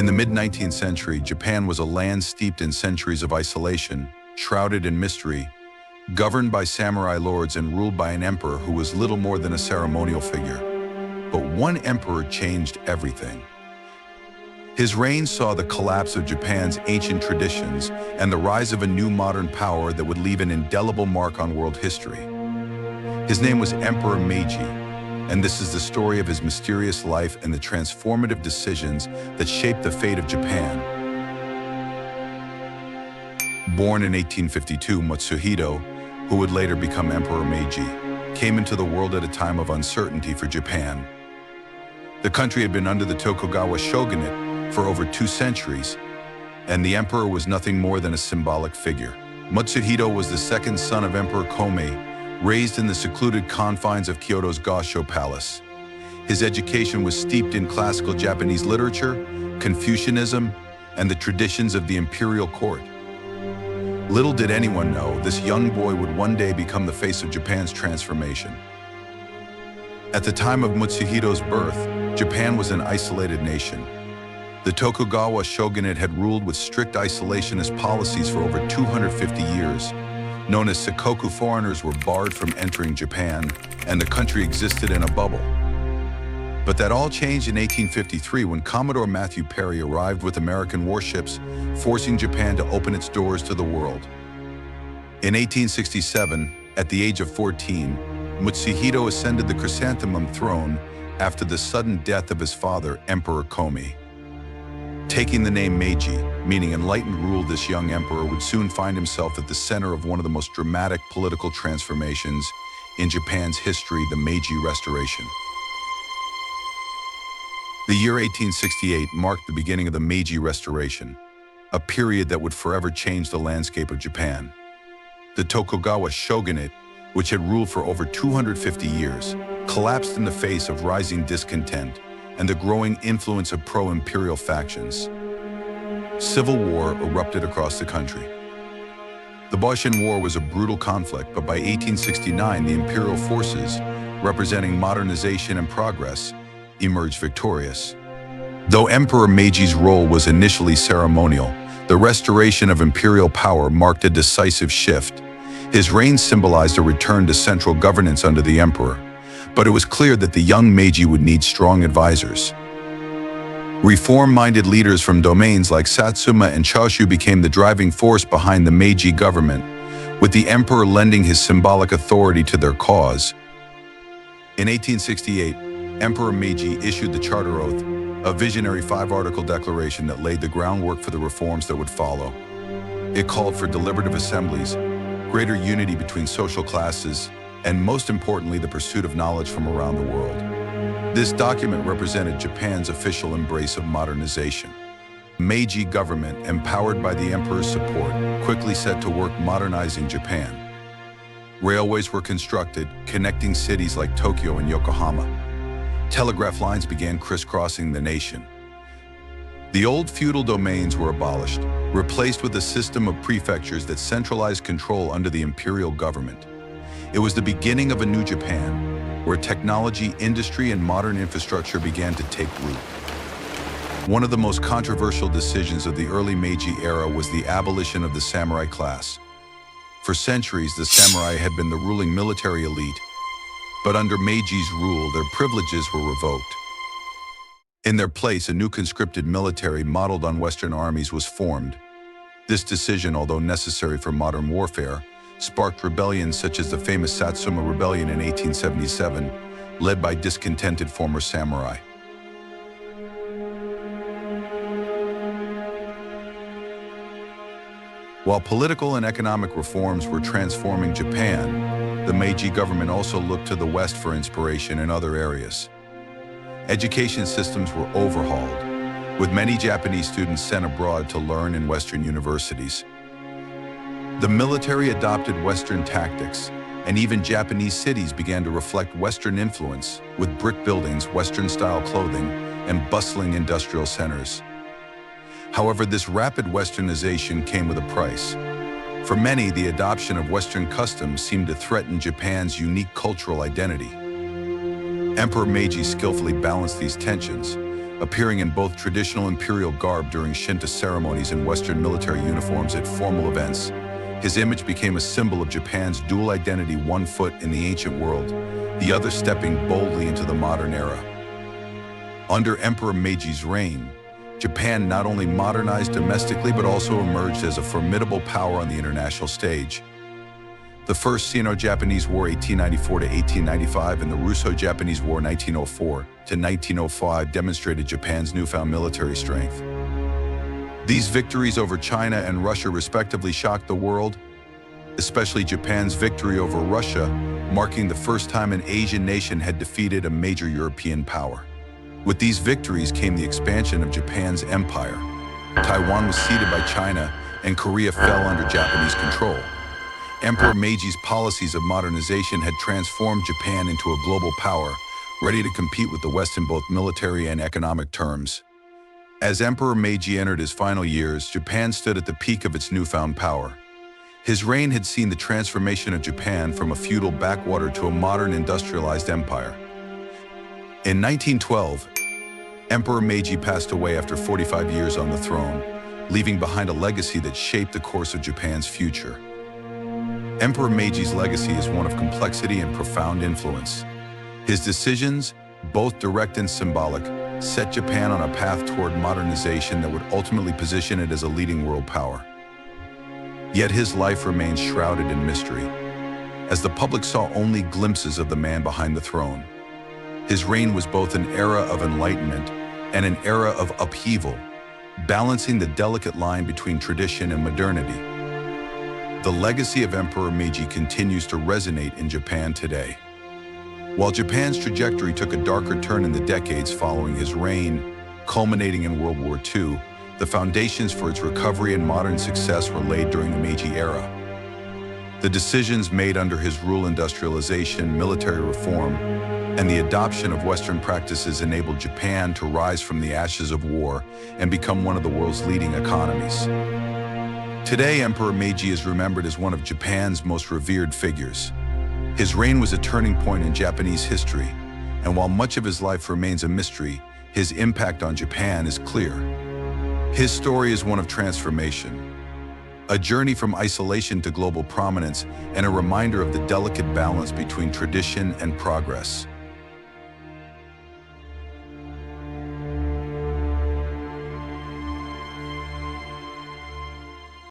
In the mid-19th century, Japan was a land steeped in centuries of isolation, shrouded in mystery, governed by samurai lords and ruled by an emperor who was little more than a ceremonial figure. But one emperor changed everything. His reign saw the collapse of Japan's ancient traditions and the rise of a new modern power that would leave an indelible mark on world history. His name was Emperor Meiji, and this is the story of his mysterious life and the transformative decisions that shaped the fate of Japan. Born in 1852, Matsuhito, who would later become Emperor Meiji, came into the world at a time of uncertainty for Japan. The country had been under the Tokugawa shogunate for over 2 centuries, and the emperor was nothing more than a symbolic figure. Matsuhito was the second son of Emperor Meiji, raised in the secluded confines of Kyoto's Gasho Palace. His education was steeped in classical Japanese literature, Confucianism, and the traditions of the imperial court. Little did anyone know, this young boy would one day become the face of Japan's transformation. At the time of Matsuhito's birth, Japan was an isolated nation. The Tokugawa shogunate had ruled with strict isolationist policies for over 250 years. Known as Sakoku, foreigners were barred from entering Japan, and the country existed in a bubble. But that all changed in 1853 when Commodore Matthew Perry arrived with American warships, forcing Japan to open its doors to the world. In 1867, at the age of 14, Matsuhito ascended the chrysanthemum throne after the sudden death of his father, Emperor Meiji. Taking the name Meiji, meaning enlightened rule, this young emperor would soon find himself at the center of one of the most dramatic political transformations in Japan's history, the Meiji Restoration. The year 1868 marked the beginning of the Meiji Restoration, a period that would forever change the landscape of Japan. The Tokugawa shogunate, which had ruled for over 250 years, collapsed in the face of rising discontent and the growing influence of pro-imperial factions. Civil war erupted across the country. The Boshin War was a brutal conflict, but by 1869, the imperial forces, representing modernization and progress, emerged victorious. Though Emperor Meiji's role was initially ceremonial, the restoration of imperial power marked a decisive shift. His reign symbolized a return to central governance under the emperor, but it was clear that the young Meiji would need strong advisors. Reform-minded leaders from domains like Satsuma and Choshu became the driving force behind the Meiji government, with the emperor lending his symbolic authority to their cause. In 1868, Emperor Meiji issued the Charter Oath, a visionary 5-article declaration that laid the groundwork for the reforms that would follow. It called for deliberative assemblies, greater unity between social classes, and most importantly, the pursuit of knowledge from around the world. This document represented Japan's official embrace of modernization. The Meiji government, empowered by the emperor's support, quickly set to work modernizing Japan. Railways were constructed, connecting cities like Tokyo and Yokohama. Telegraph lines began crisscrossing the nation. The old feudal domains were abolished, replaced with a system of prefectures that centralized control under the imperial government. It was the beginning of a new Japan, where technology, industry, and modern infrastructure began to take root. One of the most controversial decisions of the early Meiji era was the abolition of the samurai class. For centuries, the samurai had been the ruling military elite, but under Meiji's rule, their privileges were revoked. In their place, a new conscripted military modeled on Western armies was formed. This decision, although necessary for modern warfare, sparked rebellions such as the famous Satsuma Rebellion in 1877, led by discontented former samurai. While political and economic reforms were transforming Japan, the Meiji government also looked to the West for inspiration in other areas. Education systems were overhauled, with many Japanese students sent abroad to learn in Western universities. The military adopted Western tactics, and even Japanese cities began to reflect Western influence, with brick buildings, Western-style clothing, and bustling industrial centers. However, this rapid Westernization came with a price. For many, the adoption of Western customs seemed to threaten Japan's unique cultural identity. Emperor Meiji skillfully balanced these tensions, appearing in both traditional imperial garb during Shinto ceremonies and Western military uniforms at formal events. His image became a symbol of Japan's dual identity, one foot in the ancient world, the other stepping boldly into the modern era. Under Emperor Meiji's reign, Japan not only modernized domestically but also emerged as a formidable power on the international stage. The First Sino-Japanese War 1894 to 1895 and the Russo-Japanese War 1904 to 1905 demonstrated Japan's newfound military strength. These victories over China and Russia respectively shocked the world, especially Japan's victory over Russia, marking the first time an Asian nation had defeated a major European power. With these victories came the expansion of Japan's empire. Taiwan was ceded by China and Korea fell under Japanese control. Emperor Meiji's policies of modernization had transformed Japan into a global power, ready to compete with the West in both military and economic terms. As Emperor Meiji entered his final years, Japan stood at the peak of its newfound power. His reign had seen the transformation of Japan from a feudal backwater to a modern industrialized empire. In 1912, Emperor Meiji passed away after 45 years on the throne, leaving behind a legacy that shaped the course of Japan's future. Emperor Meiji's legacy is one of complexity and profound influence. His decisions, both direct and symbolic, set Japan on a path toward modernization that would ultimately position it as a leading world power. Yet his life remains shrouded in mystery, as the public saw only glimpses of the man behind the throne. His reign was both an era of enlightenment and an era of upheaval, balancing the delicate line between tradition and modernity. The legacy of Emperor Meiji continues to resonate in Japan today. While Japan's trajectory took a darker turn in the decades following his reign, culminating in World War II, the foundations for its recovery and modern success were laid during the Meiji era. The decisions made under his rule, industrialization, military reform, and the adoption of Western practices enabled Japan to rise from the ashes of war and become one of the world's leading economies. Today, Emperor Meiji is remembered as one of Japan's most revered figures. His reign was a turning point in Japanese history, and while much of his life remains a mystery, his impact on Japan is clear. His story is one of transformation, a journey from isolation to global prominence, and a reminder of the delicate balance between tradition and progress.